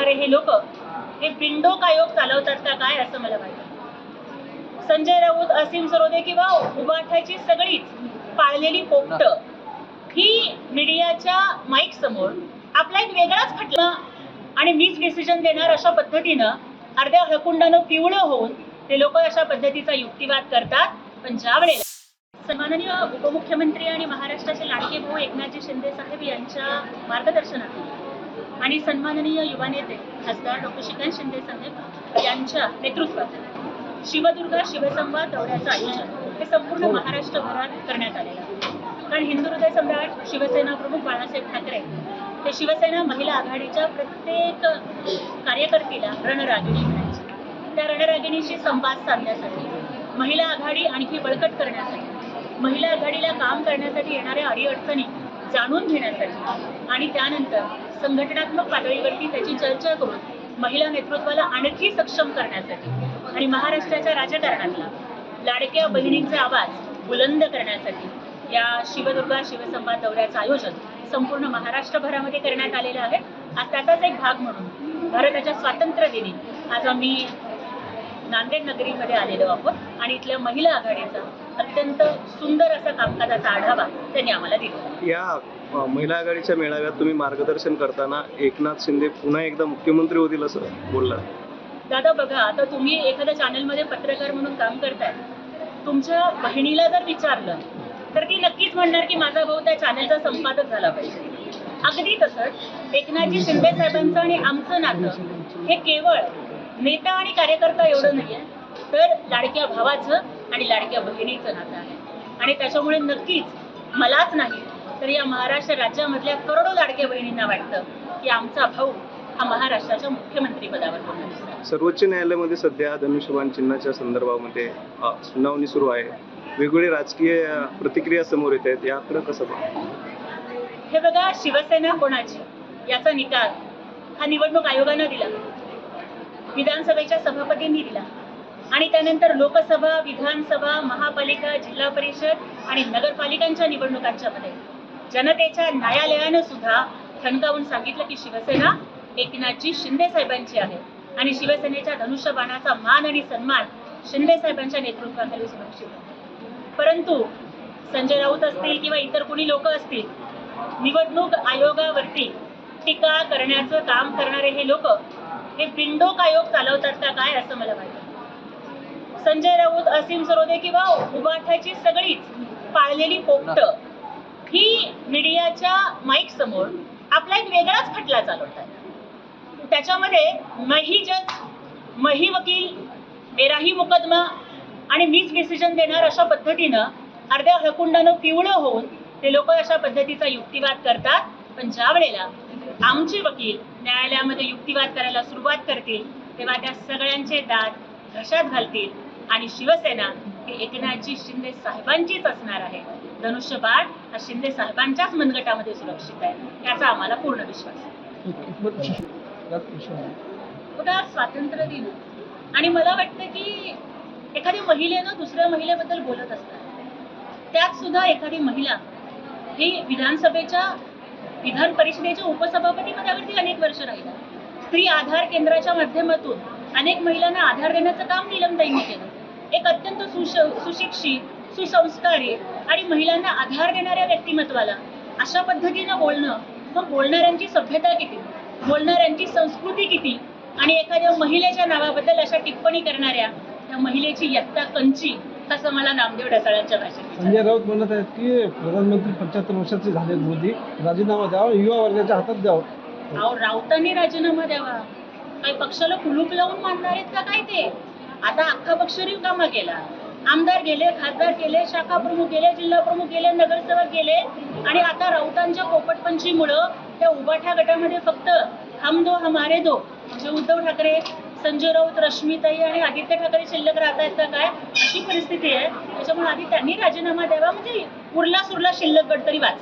करणारे हे लोक हे बिंडोक आयोग चालवतात का काय असं मला वाटतं. संजय राऊत, असीम सरोदे किंवा उबाठाची सगळीच पाळलेली पोपट ही मीडियाच्या माईक समोर आपला एक वेगळाच खटला आणि मीच डिसिजन देणार अशा पद्धतीनं अर्ध्या हळकुंडानं पिवळं होऊन ते लोक अशा पद्धतीचा युक्तिवाद करतात. पण ज्या वेळेला सन्माननीय उपमुख्यमंत्री आणि महाराष्ट्राचे लाडके भाऊ एकनाथजी शिंदे साहेब यांच्या मार्गदर्शनातून आणि सन्माननीय युवा नेते खासदार डॉक्टर श्रीकांत शिंदे साहेब यांच्या नेतृत्वात शिवदुर्गा शिवसंवाद दौऱ्याचं आयोजन हे संपूर्ण महाराष्ट्रभरात करण्यात आलेलं आहे. कारण हिंदू हृदय सम्राट शिवसेना प्रमुख बाळासाहेब ठाकरे हे शिवसेना महिला आघाडीच्या प्रत्येक कार्यकर्तीला रणरागिणी म्हणायचे. त्या रणरागिणीशी संवाद साधण्यासाठी, महिला आघाडी आणखी बळकट करण्यासाठी, महिला आघाडीला काम करण्यासाठी येणाऱ्या अडीअडचणी जाणून घेण्यासाठी आणि त्यानंतर संघटनात्मक पातळीवरती त्याची चर्चा करून महिला नेतृत्वाला आणखी सक्षम करण्यासाठी आणि महाराष्ट्राच्या राजकारणातला लाडक्या बहिणींचा आवाज बुलंद करण्यासाठी या शिवदुर्गा शिवसंवाद दौऱ्याचं आयोजन संपूर्ण महाराष्ट्रभरामध्ये करण्यात आलेलं आहे. आज त्याचाच एक भाग म्हणून भारताच्या स्वातंत्र्य दिनी आज आम्ही नांदेड नगरीमध्ये आलेलो आहोत आणि इथल्या महिला आघाडीचा अत्यंत सुंदर असा कामकाजाचा आढावा त्यांनी आम्हाला दिला. या महिला आघाडीच्या मेळाव्यात तुम्ही मार्गदर्शन करताना एकनाथ शिंदे पुन्हा एकदा मुख्यमंत्री होतील असं बोलला. दादा बघा, आता तुम्ही एखाद्या चॅनलमध्ये पत्रकार म्हणून काम करताय, तुमच्या बहिणीला जर विचारलं तर ती नक्कीच म्हणणार की माझा भाऊ त्या चॅनलचा संपादक झाला पाहिजे. अगदी तसंच एकनाथजी शिंदे साहेबांचं आणि आमचं नातं हे केवळ नेता आणि कार्यकर्ता एवढं नाहीये, तर लाडक्या भावाचं आणि लाडक्या बहिणीचं नातं आहे. आणि त्याच्यामुळे नक्कीच मलाच नाही तर या महाराष्ट्र राज्यामधल्या करोडो लाडक्या बहिणींना वाटतं की आमचा भाऊ हा महाराष्ट्राच्या मुख्यमंत्री पदावर होणार. सर्वोच्च न्यायालयामध्ये सध्या धनुष्यबाण चिन्हाच्या संदर्भामध्ये सुनावणी सुरू आहे. वेगवेगळी राजकीय प्रतिक्रिया समोर येत आहेत. याकडे कसं पाहता? हे बघा, शिवसेना कोणाची याचा निकाल हा निवडणूक आयोगानं दिला, विधानसभेच्या सभापतींनी दिला आणि त्यानंतर लोकसभा, विधानसभा, महापालिका, जिल्हा परिषद आणि नगरपालिकांच्या निवडणुकांच्या मध्ये जनतेच्या न्यायालयानं सुद्धा ठणकावून सांगितलं की शिवसेना एकनाथजी शिंदे साहेबांची आहे आणि शिवसेनेच्या धनुष्यबाणाचा मान आणि सन्मान शिंदे साहेबांच्या नेतृत्वाखाली सुरक्षित आहे. परंतु संजय राऊत असतील किंवा इतर कोणी लोक असतील, निवडणूक आयोगावरती टीका करण्याचं काम करणारे हे लोक हे बिंडोक आयोग चालवतात का काय असं मला वाटतं. संजय राऊत, असीम सरोदे किंवा उबाठाची सगळीच पाळलेली पोपट ही मीडियाच्या माईक समोर आपला एक वेगळाच खटला चालवतात. त्याच्यामध्ये मही जज, मही वकील, मेराही मुकदमा आणि मीच डिसिजन देणार अशा पद्धतीनं अर्ध्या हळकुंडानं पिवळं होऊन ते लोक अशा पद्धतीचा युक्तिवाद करतात. पण ज्या वेळेला आमचे वकील न्यायालयामध्ये युक्तिवाद करायला सुरुवात करतील तेव्हा त्या सगळ्यांचे दात घशात घालतील आणि शिवसेना ही एकनाथजी शिंदे साहेबांचीच असणार आहे. धनुष्यबाण हा शिंदे साहेबांच्याच मनगटामध्ये सुरक्षित आहे, याचा आम्हाला पूर्ण विश्वास आहे. बघा, स्वातंत्र्य दिन आणि मला वाटतं की एखाद्या महिलेनं दुसऱ्या महिलेबद्दल बोलत असतात, त्यात सुद्धा एखादी महिला ही विधानसभेच्या विधान परिषदेच्या उपसभापती पदावरती अनेक वर्ष राहिल्या. स्त्री आधार केंद्राच्या माध्यमातून अनेक महिलांना आधार देण्याचं काम नीलमताईंनी केलं. एक अत्यंत सुशिक्षित, सुसंस्कारी आणि महिलांना आधार देणाऱ्या व्यक्तिमत्वाला अशा पद्धतीनं बोलणं, मग बोलणाऱ्यांची सभ्यता किती, बोलणाऱ्यांची संस्कृती किती आणि एखाद्या महिलेच्या नावाबद्दल अशा टिप्पणी करणाऱ्या त्या महिलेची यत्ता कंची, असं मला नामदेव ढसाळांच्या भाषेत. संजय राऊत म्हणत आहेत की प्रधानमंत्री 75 वर्षाचे झाले, मोदी राजीनामा द्यावा, युवा वर्गाच्या हातात द्यावा. अहो, राऊतांनी राजीनामा द्यावा, काही पक्षाला कुलूप लावून मानणार आहेत का काय ते? आता अख्खा पक्ष रिकामा केला, आमदार गेले, खासदार गेले, शाखा प्रमुख गेले, जिल्हा प्रमुख गेले, नगरसेवक गेले आणि आता राऊतांच्या पोपटपंचीमुळं त्या उबाठा गटामध्ये फक्त हम दो हमारे दो म्हणजे उद्धव ठाकरे, संजय राऊत, रश्मीताई आणि आदित्य ठाकरे शिल्लक राहत आहेत का काय, अशी परिस्थिती आहे. त्याच्यामुळे आधी त्यांनी राजीनामा द्यावा म्हणजे उरला सुरला शिल्लक गट तरी वाच.